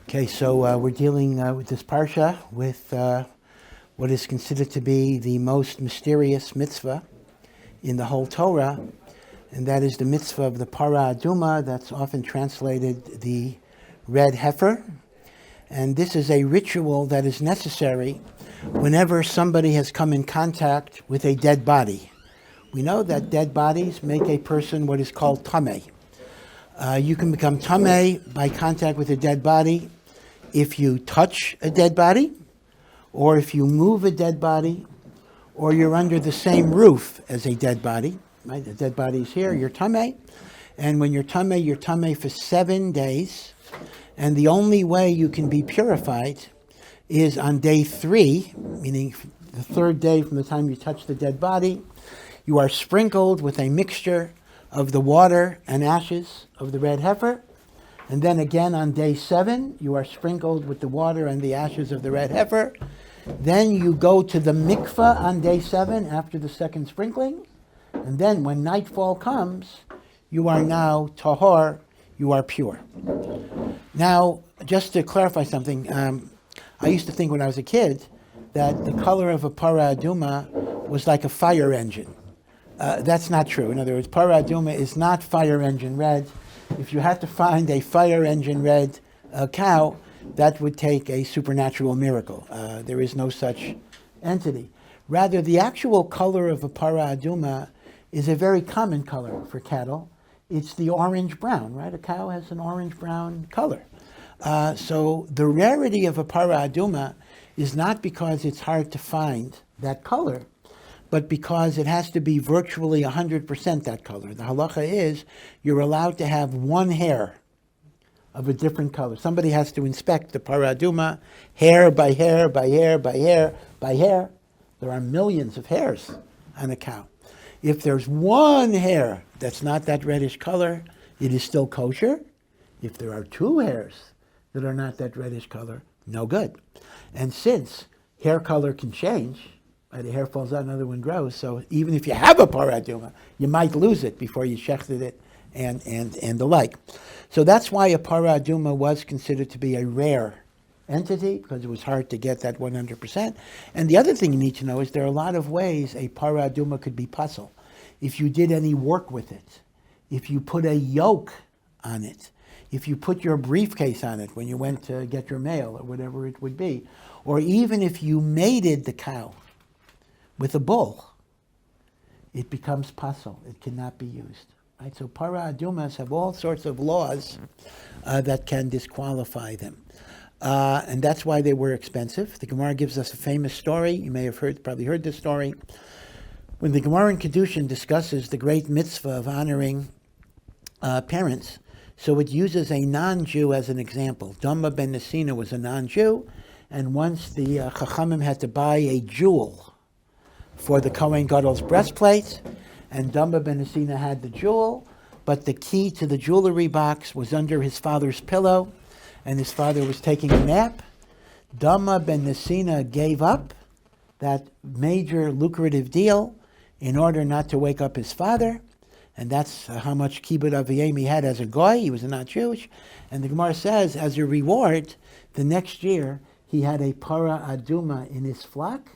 Okay, so we're dealing with this parsha with what is considered to be the most mysterious mitzvah in the whole Torah, and that is the mitzvah of the Para Aduma, that's often translated the red heifer. And this is a ritual that is necessary whenever somebody has come in contact with a dead body. We know that dead bodies make a person what is called Tameh. You can become Tameh by contact with a dead body if you touch a dead body, or if you move a dead body, or you're under the same roof as a dead body. Right? The dead body is here, you're Tameh. And when you're Tameh for 7 days. And the only way you can be purified is on day 3, meaning the 3rd day from the time you touch the dead body. You are sprinkled with a mixture of the water and ashes of the red heifer. And then again on day 7, you are sprinkled with the water and the ashes of the red heifer. Then you go to the mikveh on day 7 after the 2nd sprinkling. And then when nightfall comes, you are now tahor, you are pure. Now, just to clarify something, I used to think when I was a kid that the color of a Para Aduma was like a fire engine. That's not true. In other words, Para Aduma is not fire engine red. If you had to find a fire engine red cow, that would take a supernatural miracle. There is no such entity. Rather, the actual color of a Para Aduma is a very common color for cattle. It's the orange-brown, right? A cow has an orange-brown color. So the rarity of a Para Aduma is not because it's hard to find that color, but because it has to be virtually 100% that color. The halacha is you're allowed to have one hair of a different color. Somebody has to inspect the Para Aduma, hair by hair by hair by hair by hair. There are millions of hairs on a cow. If there's one hair that's not that reddish color, it is still kosher. If there are 2 hairs that are not that reddish color, no good. And since hair color can change, right, a hair falls out, another one grows, so even if you have a Para Aduma, you might lose it before you shechted it and the like. So that's why a Para Aduma was considered to be a rare entity, because it was hard to get that 100%. And the other thing you need to know is there are a lot of ways a Para Aduma could be puzzle. If you did any work with it, if you put a yoke on it, if you put your briefcase on it when you went to get your mail or whatever it would be, or even if you mated the cow with a bull, it becomes puzzle. It cannot be used. Right? So Para Adumas have all sorts of laws that can disqualify them. And that's why they were expensive. The Gemara gives us a famous story. You may have probably heard this story. When the Gemara in Kedushin discusses the great mitzvah of honoring parents, so it uses a non-Jew as an example. Dama ben Nesina was a non-Jew, and once the Chachamim had to buy a jewel for the Kohen Gadol's breastplate, and Dama ben Nesina had the jewel, but the key to the jewelry box was under his father's pillow, and his father was taking a nap. Dama ben Nesina gave up that major lucrative deal in order not to wake up his father, and that's how much kibbud aviyim he had as a goy. He was not Jewish. And the Gemara says, as a reward, the next year he had a Para Aduma in his flock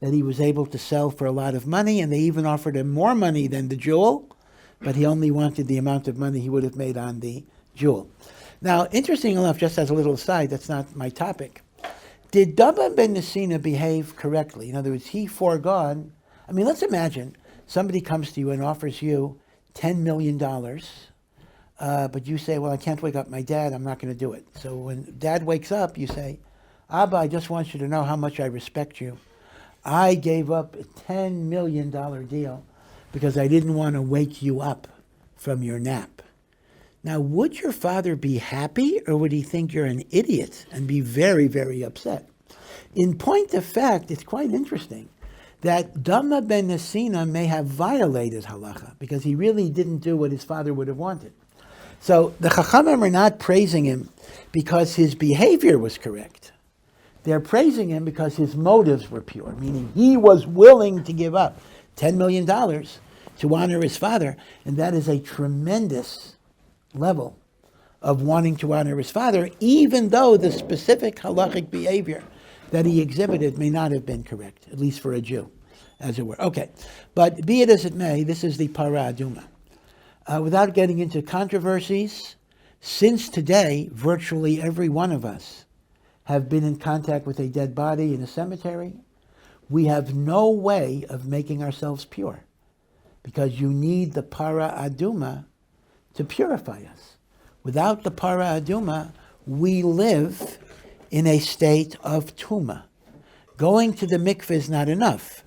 that he was able to sell for a lot of money, and they even offered him more money than the jewel, but he only wanted the amount of money he would have made on the jewel. Now, interesting enough, just as a little aside, that's not my topic. Did Dama ben Nesina behave correctly? In other words, he foregone. I mean, let's imagine somebody comes to you and offers you $10 million, but you say, well, I can't wake up my dad, I'm not going to do it. So when dad wakes up, you say, Abba, I just want you to know how much I respect you. I gave up a $10 million deal because I didn't want to wake you up from your nap. Now, would your father be happy, or would he think you're an idiot and be very, very upset? In point of fact, it's quite interesting that Dama ben Nesina may have violated halacha because he really didn't do what his father would have wanted. So the Chachamim are not praising him because his behavior was correct. They're praising him because his motives were pure, meaning he was willing to give up $10 million to honor his father, and that is a tremendous level of wanting to honor his father, even though the specific halachic behavior that he exhibited may not have been correct, at least for a Jew, as it were. Okay, but be it as it may, this is the Para Aduma. Without getting into controversies, since today, virtually every one of us have been in contact with a dead body in a cemetery, we have no way of making ourselves pure, because you need the Para Aduma to purify us. Without the Para Aduma, we live in a state of Tuma. Going to the mikveh is not enough,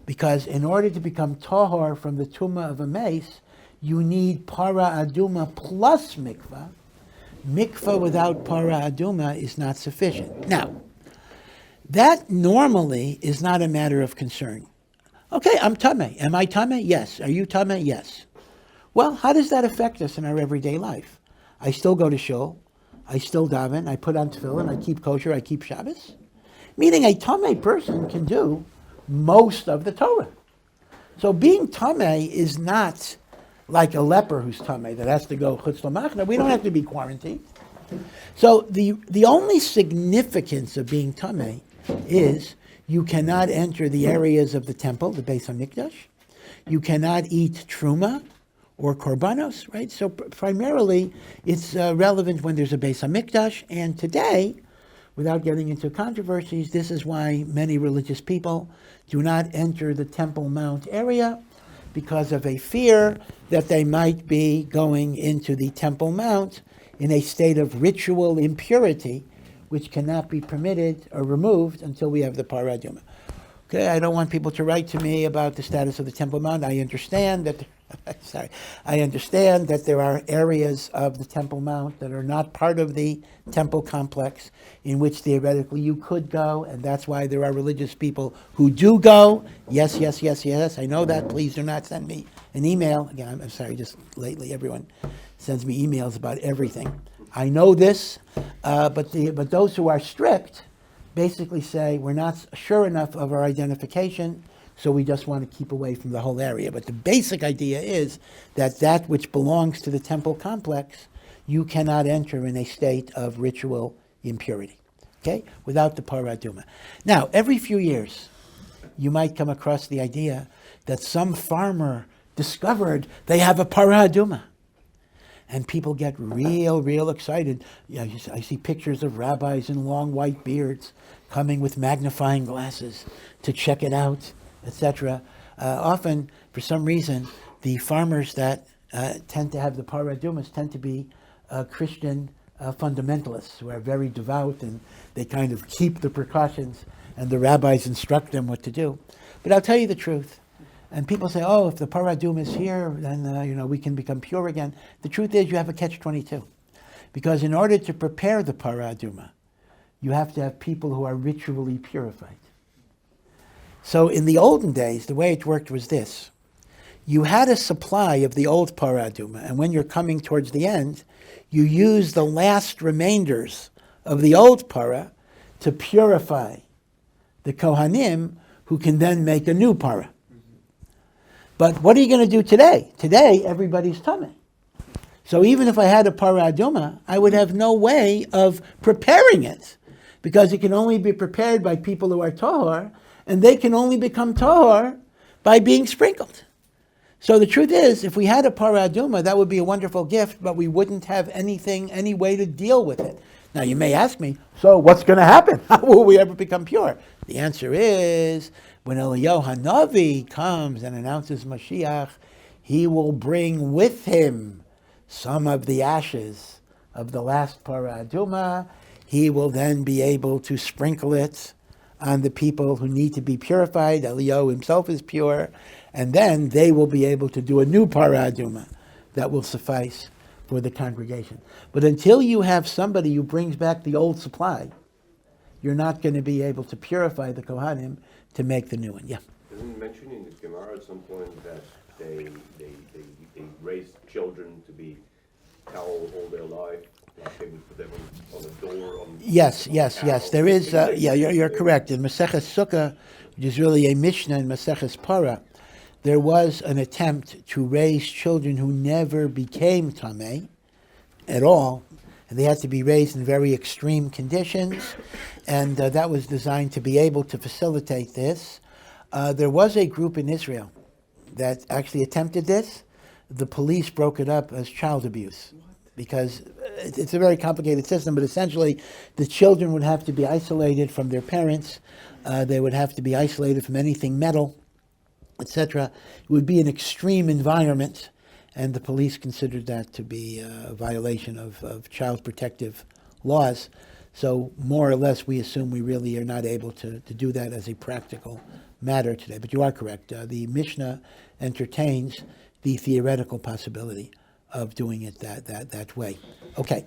because in order to become tahor from the Tuma of a mace, you need Para Aduma plus mikveh. Mikveh without Para Aduma is not sufficient. Now, that normally is not a matter of concern. Okay, I'm tameh. Am I tameh? Yes. Are you tameh? Yes. Well, how does that affect us in our everyday life? I still go to shul. I still daven. I put on tefillin. I keep kosher. I keep Shabbos. Meaning a tameh person can do most of the Torah. So being tameh is not like a leper who's tameh that has to go chutz l'machna. We don't have to be quarantined. So the only significance of being tameh is you cannot enter the areas of the temple, the Beis HaMikdash. You cannot eat truma or korbanos, right? So primarily it's relevant when there's a Beis HaMikdash. And today, without getting into controversies, this is why many religious people do not enter the Temple Mount area, because of a fear that they might be going into the Temple Mount in a state of ritual impurity, which cannot be permitted or removed until we have the Para Aduma. Okay, I don't want people to write to me about the status of the Temple Mount. I understand that there are areas of the Temple Mount that are not part of the temple complex in which theoretically you could go, and that's why there are religious people who do go. Yes, yes, yes, yes, I know that. Please do not send me an email. Again, I'm sorry, just lately everyone sends me emails about everything. I know this, but those who are strict basically say we're not sure enough of our identification, so we just want to keep away from the whole area. But the basic idea is that which belongs to the temple complex, you cannot enter in a state of ritual impurity, okay, without the Para Aduma. Now, every few years, you might come across the idea that some farmer discovered they have a Para Aduma. And people get real excited. Yeah, I see pictures of rabbis in long white beards coming with magnifying glasses to check it out, etc. Often, for some reason, the farmers that tend to have the Para Adumas tend to be Christian fundamentalists who are very devout, and they kind of keep the precautions, and the rabbis instruct them what to do. But I'll tell you the truth. And people say, oh, if the Para Aduma is here, then we can become pure again. The truth is you have a catch-22. Because in order to prepare the Para Aduma, you have to have people who are ritually purified. So in the olden days, the way it worked was this. You had a supply of the old Para Aduma, and when you're coming towards the end, you use the last remainders of the old Para to purify the Kohanim, who can then make a new Para. But what are you going to do today? Today, everybody's tameh. So even if I had a Para Aduma, I would have no way of preparing it, because it can only be prepared by people who are tahor, and they can only become tahor by being sprinkled. So the truth is, if we had a Para Aduma, that would be a wonderful gift, but we wouldn't have any way to deal with it. Now you may ask me, so what's going to happen? How will we ever become pure? The answer is, when Eliyahu Hanavi comes and announces Mashiach, he will bring with him some of the ashes of the last Para Aduma. He will then be able to sprinkle it on the people who need to be purified. Eliyahu himself is pure. And then they will be able to do a new Para Aduma that will suffice for the congregation. But until you have somebody who brings back the old supply, you're not going to be able to purify the Kohanim to make the new one. Yeah. Isn't it mentioned in the Gemara at some point that they raised children to be towel all their life? Like they would put them on a door? Yes. There is, you're correct. In Maseches Sukkah, which is really a Mishnah in Maseches Parah, there was an attempt to raise children who never became Tameh at all. And they had to be raised in very extreme conditions. And that was designed to be able to facilitate this. There was a group in Israel that actually attempted this. The police broke it up as child abuse because it's a very complicated system, but essentially the children would have to be isolated from their parents. They would have to be isolated from anything metal, etc. It would be an extreme environment, and the police considered that to be a violation of child protective laws. So more or less we assume we really are not able to do that as a practical matter today. But you are correct. The Mishnah entertains the theoretical possibility of doing it that way. Okay.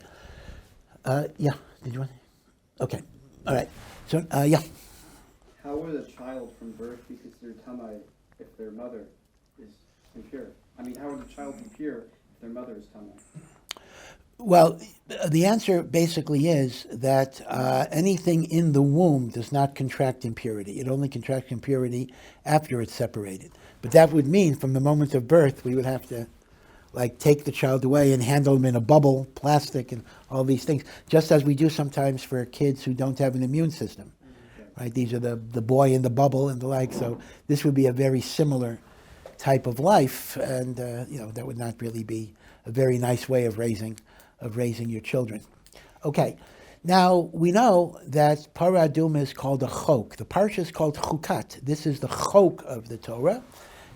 Yeah. Did you want? Okay. All right. So yeah. How would a child from birth be considered Tama if their mother is impure? I mean, how would a child be pure if their mother is Tama? Well, the answer basically is that anything in the womb does not contract impurity. It only contracts impurity after it's separated. But that would mean from the moment of birth, we would have to take the child away and handle them in a bubble, plastic, and all these things, just as we do sometimes for kids who don't have an immune system. Right? These are the boy in the bubble and the like. So this would be a very similar type of life, and that would not really be a very nice way of raising your children. Okay, now we know that Para Aduma is called a chok. The parsha is called chukat. This is the chok of the Torah,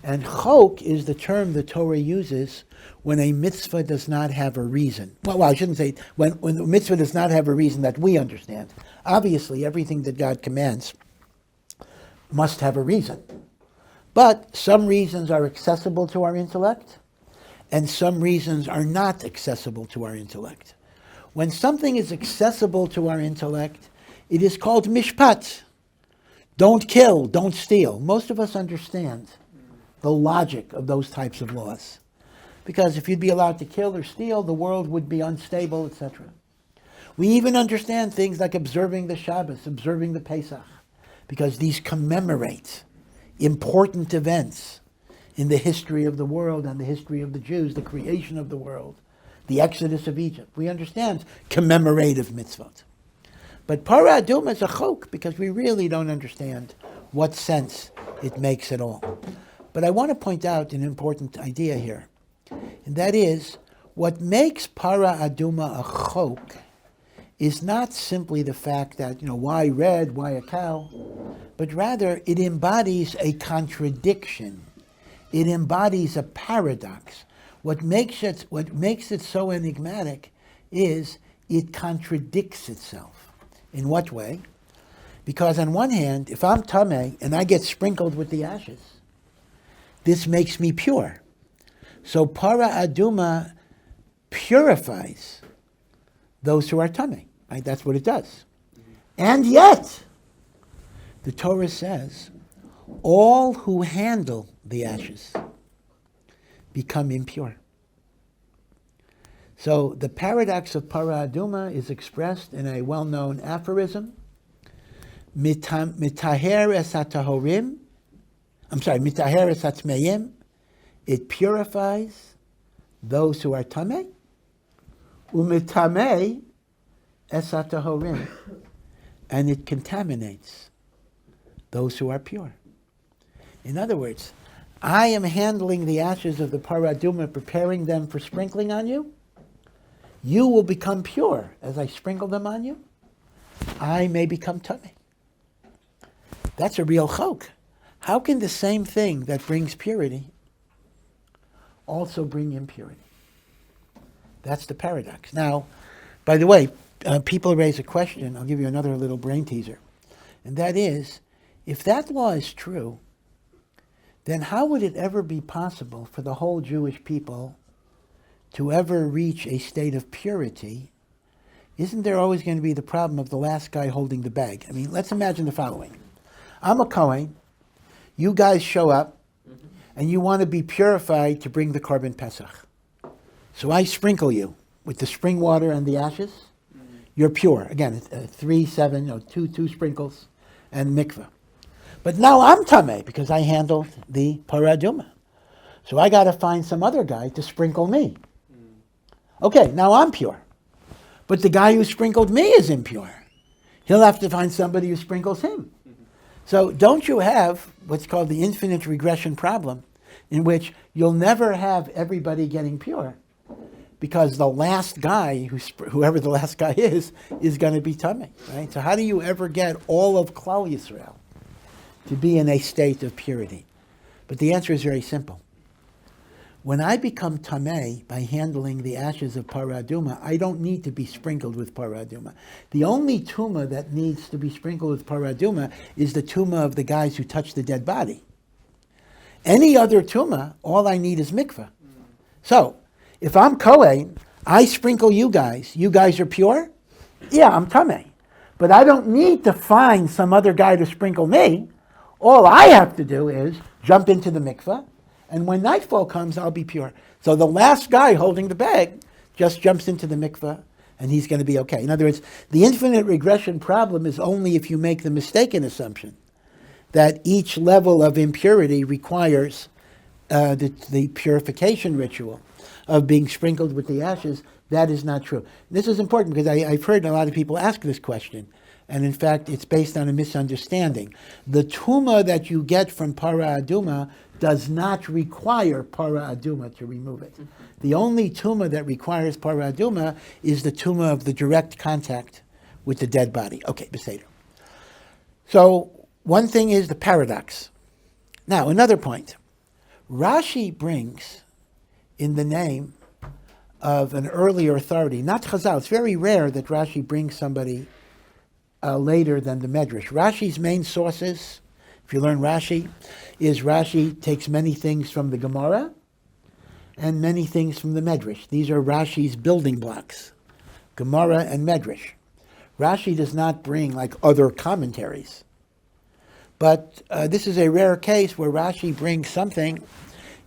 and chok is the term the Torah uses when a mitzvah does not have a reason. Well, I shouldn't say when the mitzvah does not have a reason that we understand. Obviously, everything that God commands must have a reason. But some reasons are accessible to our intellect, and some reasons are not accessible to our intellect. When something is accessible to our intellect, it is called mishpat. Don't kill, don't steal. Most of us understand the logic of those types of laws. Because if you'd be allowed to kill or steal, the world would be unstable, etc. We even understand things like observing the Shabbos, observing the Pesach, because these commemorate important events in the history of the world and the history of the Jews, the creation of the world, the exodus of Egypt. We understand commemorative mitzvot. But Para Aduma is a chok because we really don't understand what sense it makes at all. But I want to point out an important idea here, and that is what makes Para Aduma a chok is not simply the fact that, why red, why a cow, but rather it embodies a contradiction. It embodies a paradox. What makes it so enigmatic is it contradicts itself. In what way? Because on one hand, if I'm tameh and I get sprinkled with the ashes, this makes me pure. So Para Aduma purifies those who are tameh. Right? That's what it does. And yet, the Torah says, all who handle the ashes become impure. So the paradox of Para Aduma is expressed in a well-known aphorism, mitaher es hatahorim, mitaher es hatmeim, it purifies those who are tameh, umitameh es hatahorim, and it contaminates those who are pure. In other words, I am handling the ashes of the Para Aduma, preparing them for sprinkling on you. You will become pure as I sprinkle them on you. I may become tameh. That's a real chok. How can the same thing that brings purity also bring impurity? That's the paradox. Now, by the way, people raise a question. I'll give you another little brain teaser. And that is, if that law is true, then how would it ever be possible for the whole Jewish people to ever reach a state of purity? Isn't there always going to be the problem of the last guy holding the bag? I mean, let's imagine the following. I'm a Kohen. You guys show up, and you want to be purified to bring the Korban Pesach. So I sprinkle you with the spring water and the ashes. You're pure. Again, 3, 7, 2 sprinkles, and mikveh. But now I'm tameh because I handled the Para Aduma. So I got to find some other guy to sprinkle me. Okay, now I'm pure. But the guy who sprinkled me is impure. He'll have to find somebody who sprinkles him. So don't you have what's called the infinite regression problem, in which you'll never have everybody getting pure, because the last guy, whoever the last guy is going to be tummy, right? So how do you ever get all of Klal Yisrael to be in a state of purity? But the answer is very simple. When I become tamei by handling the ashes of Para Aduma, I don't need to be sprinkled with Para Aduma. The only Tuma that needs to be sprinkled with Para Aduma is the Tuma of the guys who touch the dead body. Any other Tuma, all I need is mikveh. So, if I'm Kohen, I sprinkle you guys are pure? Yeah, I'm tamei. But I don't need to find some other guy to sprinkle me. All I have to do is jump into the mikveh, and when nightfall comes, I'll be pure. So the last guy holding the bag just jumps into the mikveh, and he's going to be okay. In other words, the infinite regression problem is only if you make the mistaken assumption that each level of impurity requires the purification ritual of being sprinkled with the ashes. That is not true. This is important because I've heard a lot of people ask this question. And in fact, it's based on a misunderstanding. The Tuma that you get from Para Aduma does not require Para Aduma to remove it. The only Tuma that requires Para Aduma is the Tuma of the direct contact with the dead body. Okay, Beseder. So one thing is the paradox. Now, another point. Rashi brings in the name of an earlier authority, not Chazal. It's very rare that Rashi brings somebody later than the Medrash. Rashi's main sources, if you learn Rashi, is Rashi takes many things from the Gemara and many things from the Medrash. These are Rashi's building blocks, Gemara and Medrash. Rashi does not bring like other commentaries. But this is a rare case where Rashi brings something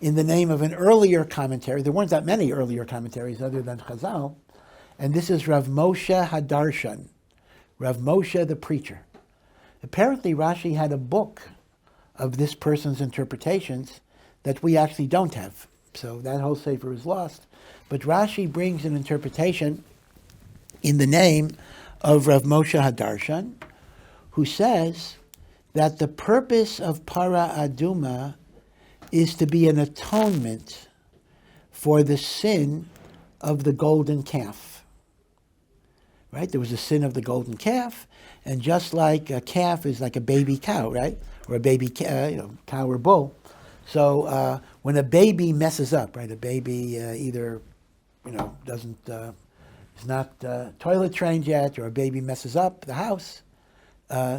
in the name of an earlier commentary. There weren't that many earlier commentaries other than Chazal. And this is Rav Moshe Hadarshan, Rav Moshe the preacher. Apparently Rashi had a book of this person's interpretations that we actually don't have. So that whole sefer is lost. But Rashi brings an interpretation in the name of Rav Moshe Hadarshan, who says that the purpose of Para Aduma is to be an atonement for the sin of the golden calf. Right? There was a sin of the golden calf, and just like a calf is like a baby cow, right? Or a baby cow or bull. So when a baby messes up, right? A baby either doesn't is not toilet trained yet, or a baby messes up the house.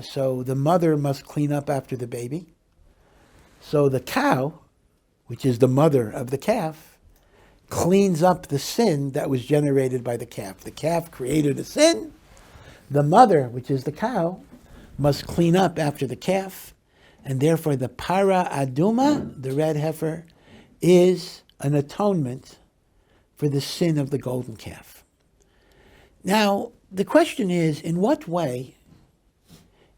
So the mother must clean up after the baby. So the cow, which is the mother of the calf, cleans up the sin that was generated by the calf. The calf created a sin. The mother, which is the cow, must clean up after the calf. And therefore the Para Aduma, the red heifer, is an atonement for the sin of the golden calf. Now, the question is, in what way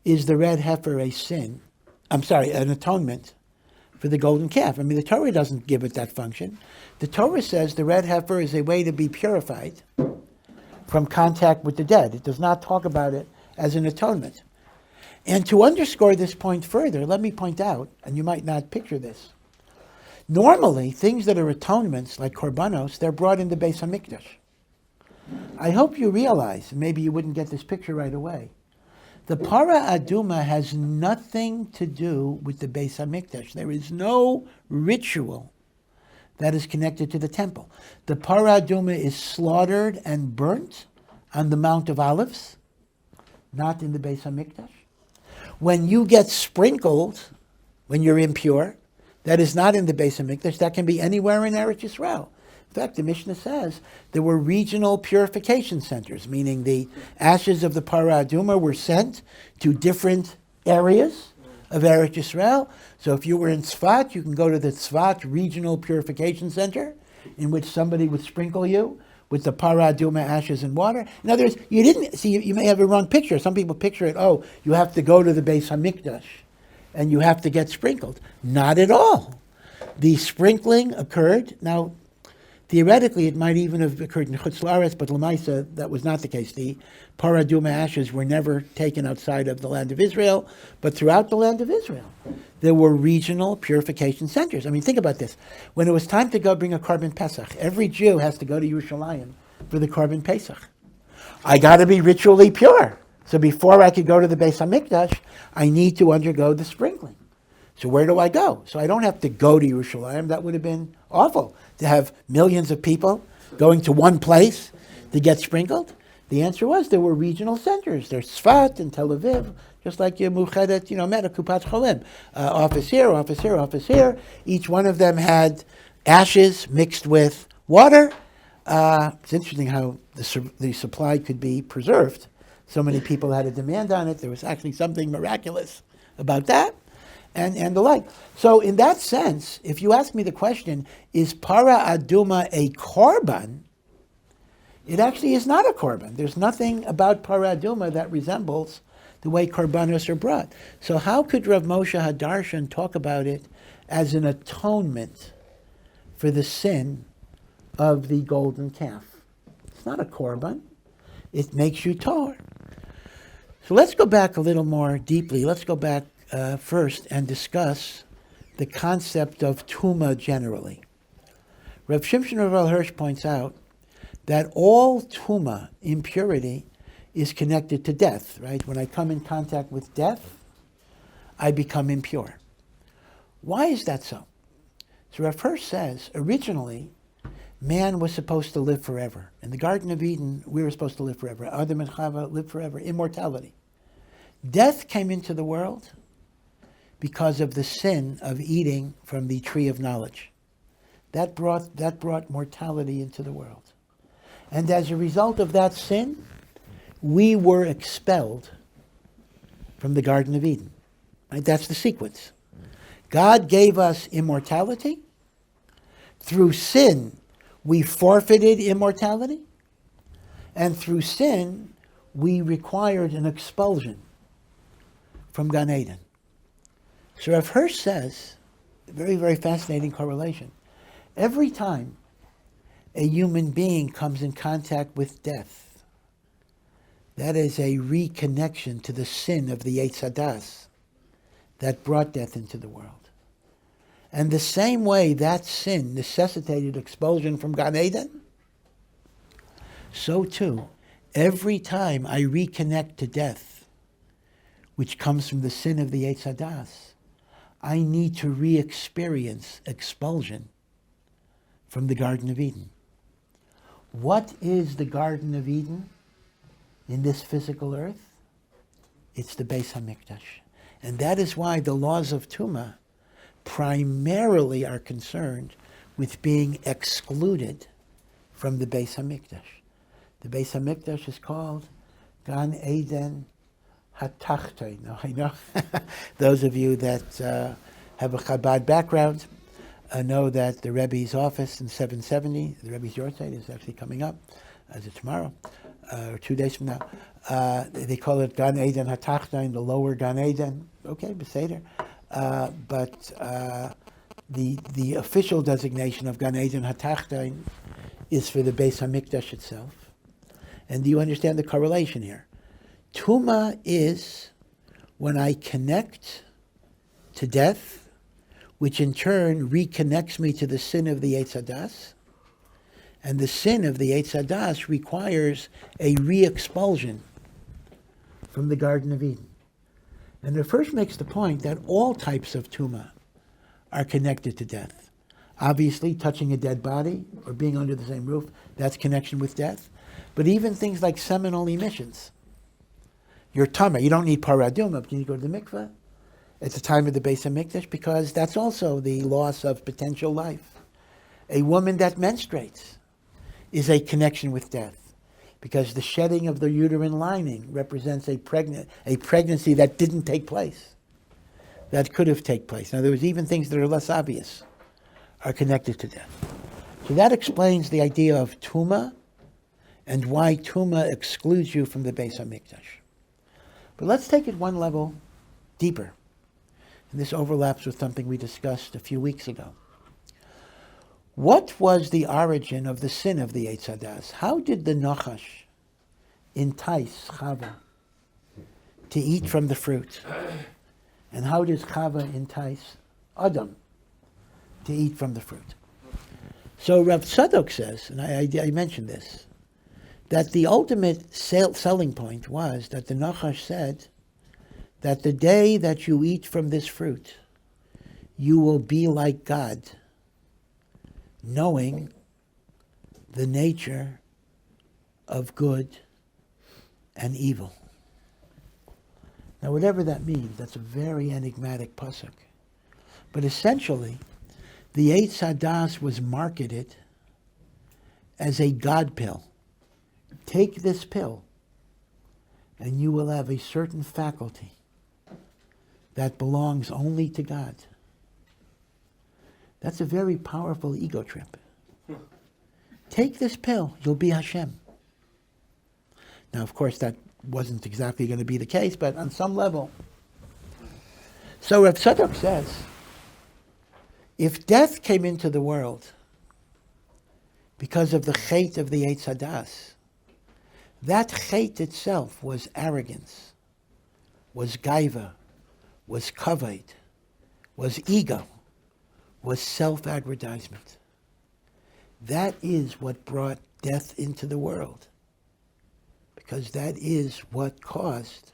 is the red heifer an atonement for the golden calf? I mean, the Torah doesn't give it that function. The Torah says the red heifer is a way to be purified from contact with the dead. It does not talk about it as an atonement. And to underscore this point further, let me point out, and you might not picture this, normally things that are atonements, like korbanos, they're brought into Beis HaMikdash. I hope you realize, maybe you wouldn't get this picture right away, the Para Aduma has nothing to do with the Beis HaMikdash. There is no ritual that is connected to the temple. The Para Aduma is slaughtered and burnt on the Mount of Olives, not in the Beis HaMikdash. When you get sprinkled, when you're impure, that is not in the Beis HaMikdash. That can be anywhere in Eretz Yisrael. In fact, the Mishnah says there were regional purification centers, meaning the ashes of the Para Aduma were sent to different areas of Eretz Yisrael. So if you were in Tzfat, you can go to the Tzfat Regional Purification Center, in which somebody would sprinkle you with the Para Aduma ashes and water. In other words, you didn't see. You may have a wrong picture. Some people picture it. Oh, you have to go to the Beis Hamikdash, and you have to get sprinkled. Not at all. The sprinkling occurred. Now, Theoretically, it might even have occurred in Chutz La'aretz, but L'maisa, that was not the case. The Para Aduma ashes were never taken outside of the land of Israel, but throughout the land of Israel, there were regional purification centers. I mean, think about this. When it was time to go bring a Korban Pesach, every Jew has to go to Yerushalayim for the Korban Pesach. I got to be ritually pure. So before I could go to the Beis HaMikdash, I need to undergo the sprinkling. So where do I go? So I don't have to go to Yerushalayim. That would have been awful, to have millions of people going to one place to get sprinkled. The answer was there were regional centers. There's Tzfat and Tel Aviv, just like your Muchedet, Meta Kupat Cholim. Office here, office here, office here. Each one of them had ashes mixed with water. It's interesting how the supply could be preserved. So many people had a demand on it. There was actually something miraculous about that. And the like. So in that sense, if you ask me the question, is Para Aduma a korban? It actually is not a korban. There's nothing about Para Aduma that resembles the way korbanos are brought. So how could Rav Moshe Hadarshan talk about it as an atonement for the sin of the golden calf? It's not a korban. It makes you tahor. So let's go back a little more deeply. Let's go back first and discuss the concept of Tuma generally. Rav Shimshon Rav Hirsch points out that all Tuma, impurity, is connected to death, right? When I come in contact with death, I become impure. Why is that so? So Rav Hirsch says, originally, man was supposed to live forever. In the Garden of Eden, we were supposed to live forever. Adam and Chava lived forever, immortality. Death came into the world because of the sin of eating from the tree of knowledge. That brought mortality into the world. And as a result of that sin, we were expelled from the Garden of Eden. Right? That's the sequence. God gave us immortality. Through sin, we forfeited immortality. And through sin, we required an expulsion from Gan Eden. So Rav Hirsch says, a very, very fascinating correlation. Every time a human being comes in contact with death, that is a reconnection to the sin of the Eitz Hadas that brought death into the world. And the same way that sin necessitated expulsion from Gan Eden, so too, every time I reconnect to death, which comes from the sin of the Eitz Hadas, I need to re-experience expulsion from the Garden of Eden. What is the Garden of Eden in this physical earth? It's the Beis HaMikdash. And that is why the laws of Tuma primarily are concerned with being excluded from the Beis HaMikdash. The Beis HaMikdash is called Gan Eden Hatachtoin. Now, I know those of you that have a Chabad background know that the Rebbe's office in 770, the Rebbe's Yortzeit, is actually coming up, as of tomorrow, or 2 days from now. They call it Gan Eden Hatachtoin, the lower Gan Eden. Okay, Beseder. But the official designation of Gan Eden Hatachtoin is for the Beis HaMikdash itself. And do you understand the correlation here? Tuma is when I connect to death, which in turn reconnects me to the sin of the Eitz Hadas. And the sin of the Eitz Hadas requires a re-expulsion from the Garden of Eden. And it first makes the point that all types of Tuma are connected to death. Obviously, touching a dead body or being under the same roof, that's connection with death. But even things like seminal emissions. Your Tama, you don't need Para Aduma, but you need to go to the mikveh at the time of the Beis HaMikdash, because that's also the loss of potential life. A woman that menstruates is a connection with death, because the shedding of the uterine lining represents a pregnancy that didn't take place, that could have taken place. Now, there was even things that are less obvious are connected to death. So that explains the idea of Tuma and why Tuma excludes you from the Beis HaMikdash. But let's take it one level deeper. And this overlaps with something we discussed a few weeks ago. What was the origin of the sin of the Eitz Hadas? How did the Nachash entice Chava to eat from the fruit? And how does Chava entice Adam to eat from the fruit? So Rav Tzadok says, and I mentioned this, that the ultimate selling point was that the Nachash said that the day that you eat from this fruit, you will be like God, knowing the nature of good and evil. Now, whatever that means, that's a very enigmatic pasuk. But essentially, the Eitz Hadas was marketed as a God pill. Take this pill, and you will have a certain faculty that belongs only to God. That's a very powerful ego trip. Take this pill, you'll be Hashem. Now, of course, that wasn't exactly going to be the case, but on some level. So Rav Tzadok says, if death came into the world because of the chait of the Eitz Hadas, that chait itself was arrogance, was gaiva, was kavod, was ego, was self-aggrandizement. That is what brought death into the world, because that is what caused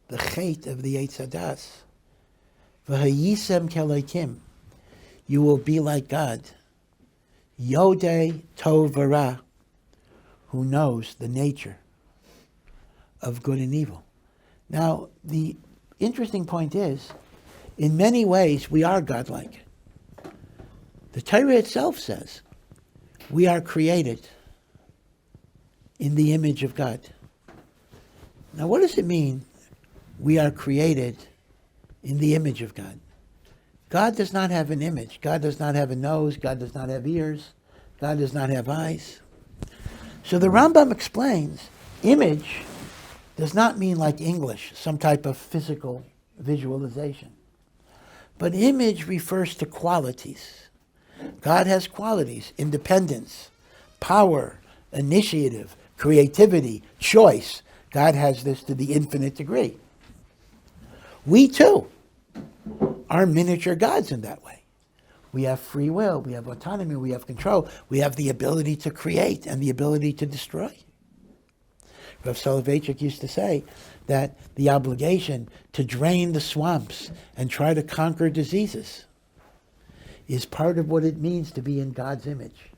the chait of the Eitz Hadas. V'hayisem kelokim, you will be like God. Yodei tov v'ra, who knows the nature of good and evil. Now, the interesting point is, in many ways, we are godlike. The Torah itself says we are created in the image of God. Now, what does it mean we are created in the image of God? God does not have an image. God does not have a nose. God does not have ears. God does not have eyes. So the Rambam explains, image does not mean like English, some type of physical visualization. But image refers to qualities. God has qualities: independence, power, initiative, creativity, choice. God has this to the infinite degree. We too are miniature gods in that way. We have free will, we have autonomy, we have control, we have the ability to create and the ability to destroy. Rav Soloveitchik used to say that the obligation to drain the swamps and try to conquer diseases is part of what it means to be in God's image.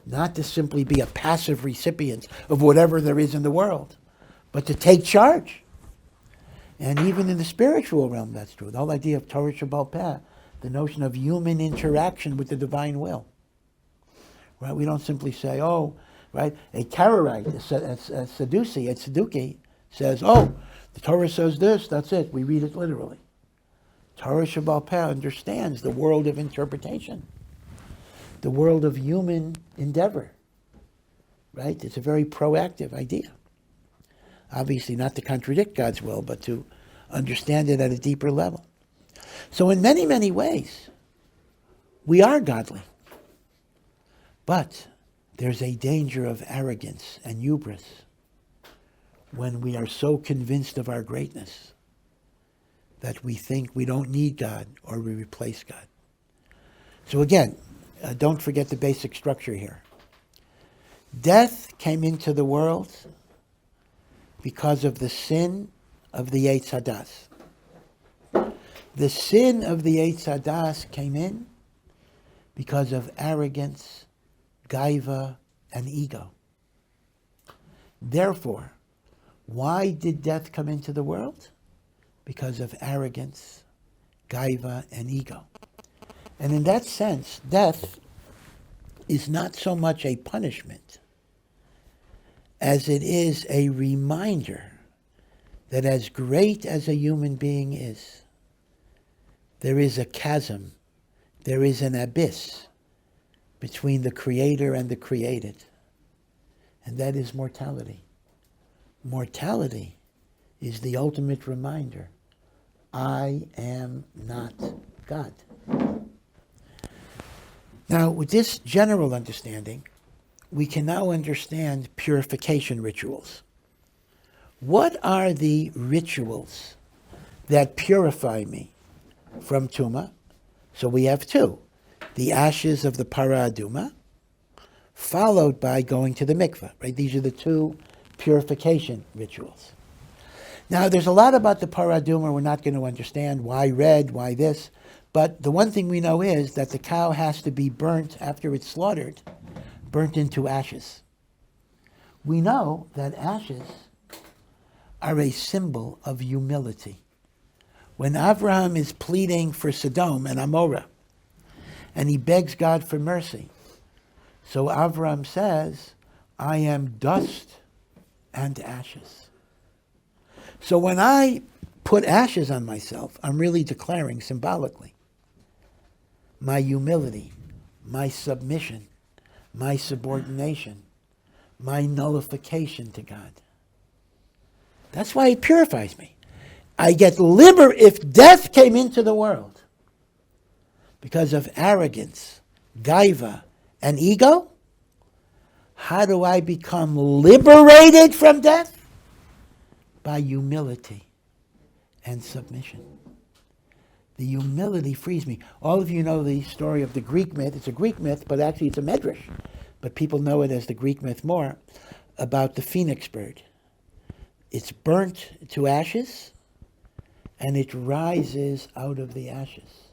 Not to simply be a passive recipient of whatever there is in the world, but to take charge. And even in the spiritual realm, that's true. The whole idea of Torah Shebaal Peh, the notion of human interaction with the divine will. Right? We don't simply say, oh, right, a Kararite, a Saduki says, oh, the Torah says this, that's it. We read it literally. Torah Shebaal Peh understands the world of interpretation, the world of human endeavor. Right? It's a very proactive idea. Obviously not to contradict God's will, but to understand it at a deeper level. So in many, many ways, we are godly. But there's a danger of arrogance and hubris when we are so convinced of our greatness that we think we don't need God or we replace God. So again, don't forget the basic structure here. Death came into the world because of the sin of the Eitz Hadas. The sin of the Eitz Hadas came in because of arrogance, gaiva, and ego. Therefore, why did death come into the world? Because of arrogance, gaiva, and ego. And in that sense, death is not so much a punishment as it is a reminder that as great as a human being is, there is a chasm, there is an abyss between the creator and the created. And that is mortality. Mortality is the ultimate reminder. I am not God. Now, with this general understanding, we can now understand purification rituals. What are the rituals that purify me from Tuma? So we have two. The ashes of the Para Aduma, followed by going to the mikveh, right? These are the two purification rituals. Now, there's a lot about the Para Aduma we're not going to understand. Why red? Why this? But the one thing we know is that the cow has to be burnt after it's slaughtered, burnt into ashes. We know that ashes are a symbol of humility. When Abraham is pleading for Sodom and Amorah, and he begs God for mercy, so Abraham says, I am dust and ashes. So when I put ashes on myself, I'm really declaring symbolically my humility, my submission, my subordination, my nullification to God. That's why it purifies me. I get if death came into the world because of arrogance, gaiva, and ego, how do I become liberated from death? By humility and submission. The humility frees me. All of you know the story of the Greek myth. It's a Greek myth, but actually it's a medrash. But people know it as the Greek myth more, about the phoenix bird. It's burnt to ashes, and it rises out of the ashes.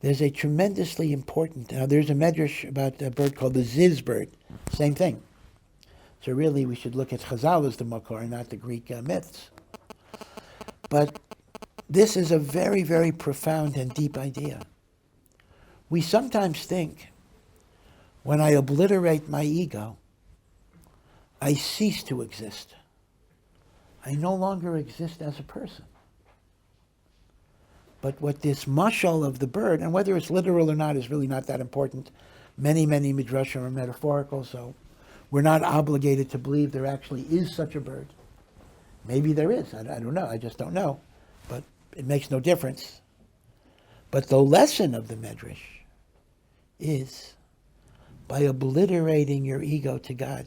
There's a tremendously important, there's a medrash about a bird called the ziz bird. Same thing. So really we should look at Chazal as the makor, not the Greek myths. But this is a very, very profound and deep idea. We sometimes think, when I obliterate my ego, I cease to exist. I no longer exist as a person. But what this mashal of the bird, and whether it's literal or not is really not that important. Many, many midrashim are metaphorical, so we're not obligated to believe there actually is such a bird. Maybe there is. I don't know. I just don't know. But it makes no difference. But the lesson of the medrash is, by obliterating your ego to God,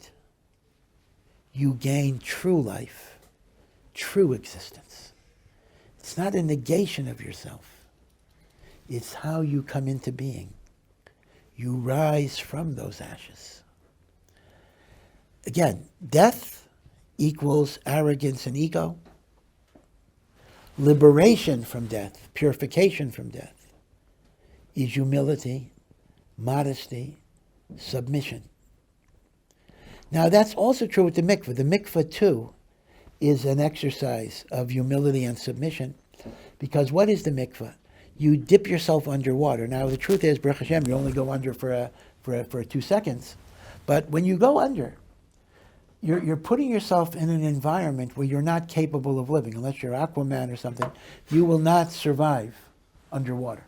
you gain true life, true existence. It's not a negation of yourself. It's how you come into being. You rise from those ashes. Again, death equals arrogance and ego. Liberation from death, purification from death, is humility, modesty, submission. Now that's also true with the mikveh. The mikveh too is an exercise of humility and submission, because what is the mikveh? You dip yourself underwater. Now the truth is, Baruch Hashem, you only go under for 2 seconds, but when you go under, you're putting yourself in an environment where you're not capable of living. Unless you're Aquaman or something, you will not survive underwater.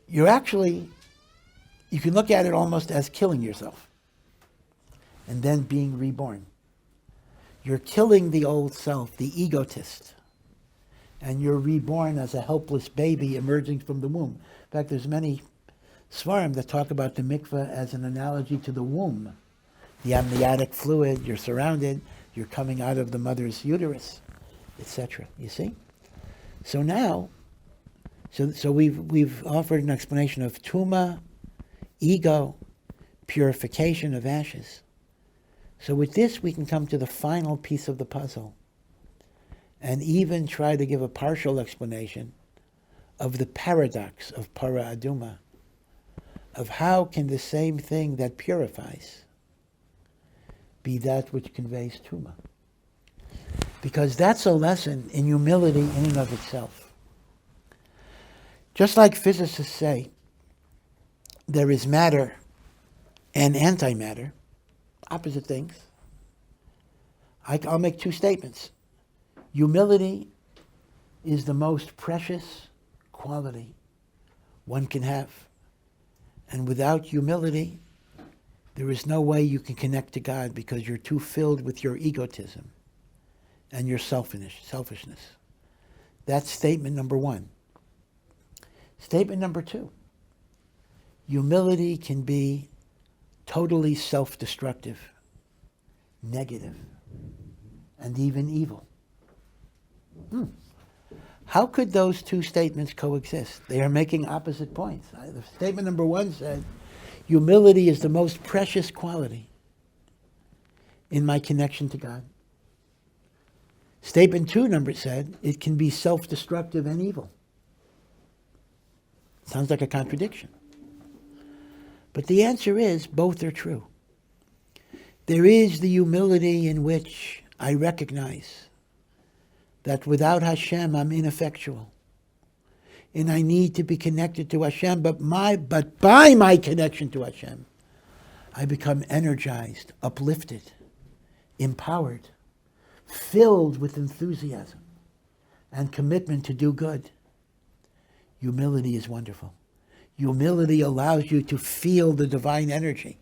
You can look at it almost as killing yourself and then being reborn. You're killing the old self, the egotist, and you're reborn as a helpless baby emerging from the womb. In fact, there's many svarim that talk about the mikveh as an analogy to the womb. The amniotic fluid, you're surrounded, you're coming out of the mother's uterus, etc. You see? So now, so we've offered an explanation of Tuma, ego, purification of ashes. So with this, we can come to the final piece of the puzzle and even try to give a partial explanation of the paradox of Para Aduma, of how can the same thing that purifies be that which conveys Tuma. Because that's a lesson in humility in and of itself. Just like physicists say, there is matter and antimatter, opposite things. I'll make 2 statements. Humility is the most precious quality one can have. And without humility, there is no way you can connect to God, because you're too filled with your egotism and your selfishness. That's statement number 1. Statement number 2. Humility can be totally self-destructive, negative, and even evil. How could those two statements coexist? They are making opposite points. The statement number one said, humility is the most precious quality in my connection to God. Statement two number said, it can be self-destructive and evil. Sounds like a contradiction. But the answer is, both are true. There is the humility in which I recognize that without Hashem, I'm ineffectual. And I need to be connected to Hashem, but by my connection to Hashem, I become energized, uplifted, empowered, filled with enthusiasm and commitment to do good. Humility is wonderful. Humility allows you to feel the divine energy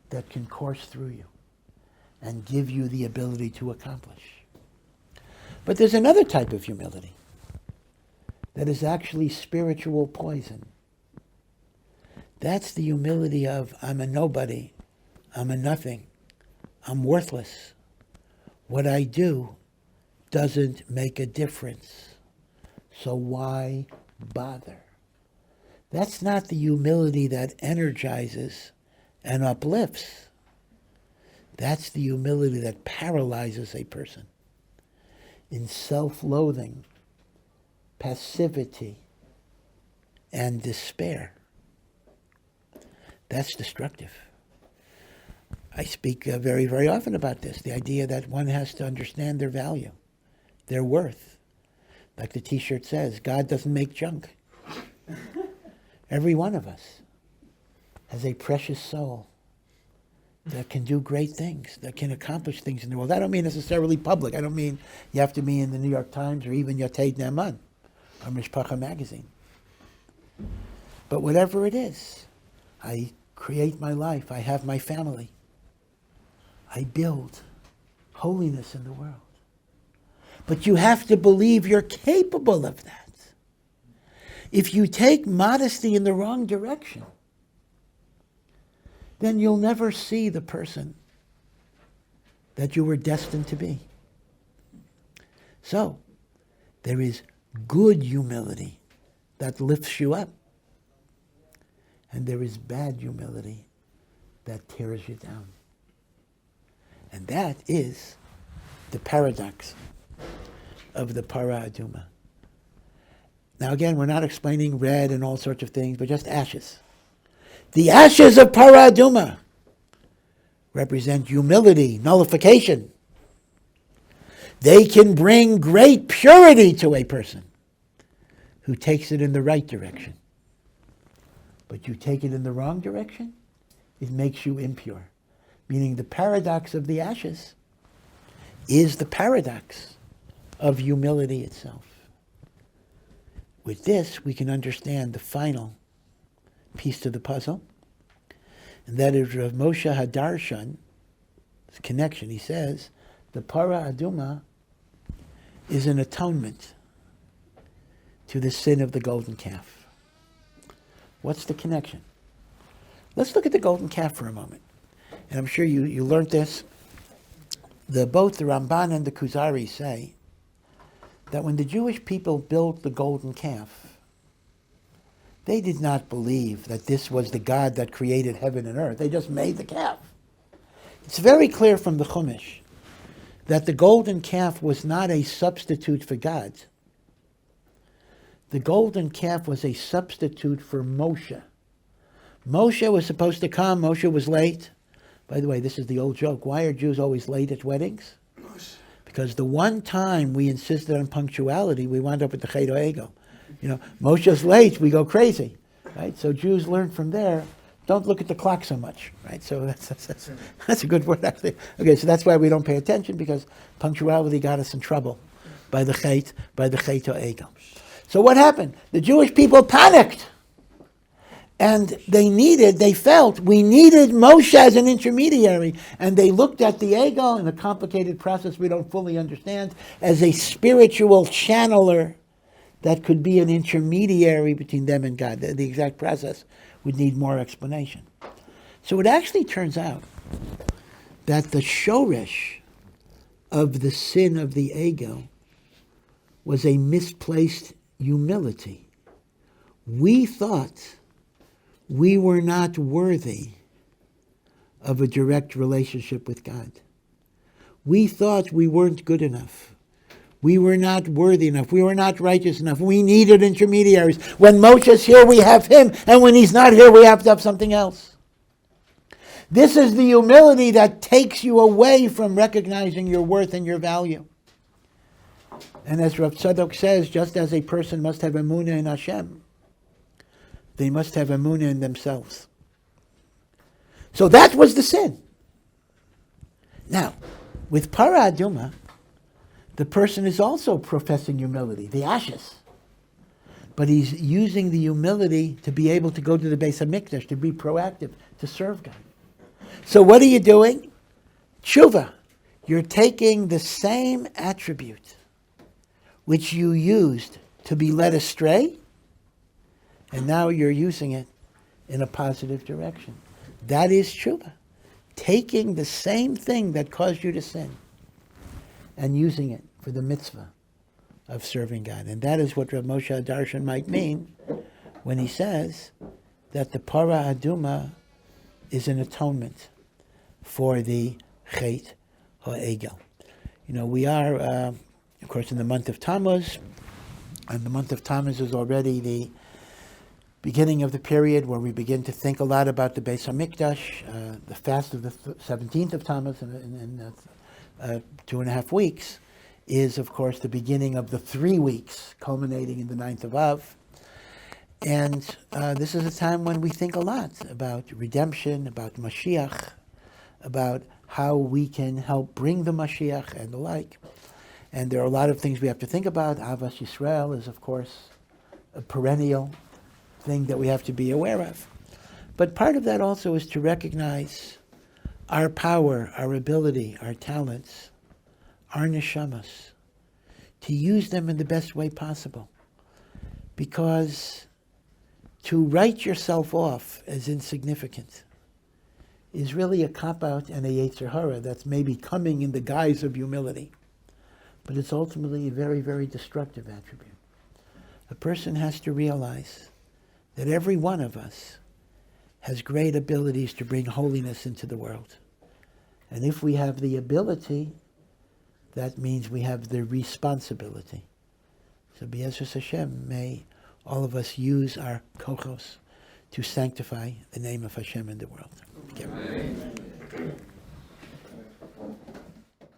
that can course through you and give you the ability to accomplish. But there's another type of humility that is actually spiritual poison. That's the humility of, I'm a nobody, I'm a nothing, I'm worthless. What I do doesn't make a difference, so why bother? That's not the humility that energizes and uplifts. That's the humility that paralyzes a person in self-loathing, passivity, and despair. That's destructive. I speak very, very often about this, the idea that one has to understand their value, their worth. Like the t-shirt says, God doesn't make junk. Every one of us has a precious soul that can do great things, that can accomplish things in the world. I don't mean necessarily public. I don't mean you have to be in the New York Times or even Yated Naaman or Mishpacha magazine. But whatever it is, I create my life. I have my family. I build holiness in the world. But you have to believe you're capable of that. If you take modesty in the wrong direction, then you'll never see the person that you were destined to be. So, there is good humility that lifts you up. And there is bad humility that tears you down. And that is the paradox of the Para Aduma. Now again, we're not explaining red and all sorts of things, but just ashes. The ashes of Para Aduma represent humility, nullification. They can bring great purity to a person who takes it in the right direction. But you take it in the wrong direction, it makes you impure. Meaning the paradox of the ashes is the paradox of humility itself. With this, we can understand the final piece to the puzzle, and that is Rav Moshe Hadarshan's connection. He says the Para Aduma is an atonement to the sin of the golden calf. What's the connection? Let's look at the golden calf for a moment. And I'm sure you learned this. Both the Ramban and the Kuzari say that when the Jewish people built the golden calf, they did not believe that this was the God that created heaven and earth. They just made the calf. It's very clear from the Chumash that the golden calf was not a substitute for God. The golden calf was a substitute for Moshe. Moshe was supposed to come. Moshe was late. By the way, this is the old joke. Why are Jews always late at weddings? Because the one time we insisted on punctuality, we wound up with the heifer ego. You know, Moshe's late, we go crazy, right? So Jews learn from there, don't look at the clock so much, right? So that's a good word, actually. Okay, so that's why we don't pay attention, because punctuality got us in trouble by the heifer ego. So what happened? The Jewish people panicked. And they felt we needed Moshe as an intermediary. And they looked at the ego in a complicated process we don't fully understand as a spiritual channeler that could be an intermediary between them and God. The exact process would need more explanation. So it actually turns out that the shoresh of the sin of the ego was a misplaced humility. We thought we were not worthy of a direct relationship with God. We thought we weren't good enough. We were not worthy enough. We were not righteous enough. We needed intermediaries. When Moshe's here, we have him, and when he's not here, we have to have something else. This is the humility that takes you away from recognizing your worth and your value. And as Rav Tzadok says, just as a person must have emunah in Hashem, they must have emunah in themselves. So that was the sin. Now, with Para Aduma, the person is also professing humility, the ashes. But he's using the humility to be able to go to the Beis HaMikdash, to be proactive, to serve God. So what are you doing? Tshuva. You're taking the same attribute which you used to be led astray, and now you're using it in a positive direction. That is tshuva. Taking the same thing that caused you to sin and using it for the mitzvah of serving God. And that is what Rav Moshe Darshan might mean when he says that the Para Aduma is an atonement for the chet ha'egel. You know, we are, of course, in the month of Tammuz, and the month of Tammuz is already the beginning of the period where we begin to think a lot about the Beis HaMikdash. The fast of the 17th of Tammuz in 2.5 weeks is, of course, the beginning of the 3 weeks, culminating in the 9th of Av. And this is a time when we think a lot about redemption, about Mashiach, about how we can help bring the Mashiach and the like. And there are a lot of things we have to think about. Avas Yisrael is, of course, a perennial thing that we have to be aware of. But part of that also is to recognize our power, our ability, our talents, our neshamas, to use them in the best way possible. Because to write yourself off as insignificant is really a cop-out and a yetzer hara that's maybe coming in the guise of humility. But it's ultimately a very, very destructive attribute. A person has to realize that every one of us has great abilities to bring holiness into the world. And if we have the ability, that means we have the responsibility. So B'ezras Hashem, may all of us use our kochos to sanctify the name of Hashem in the world. Amen.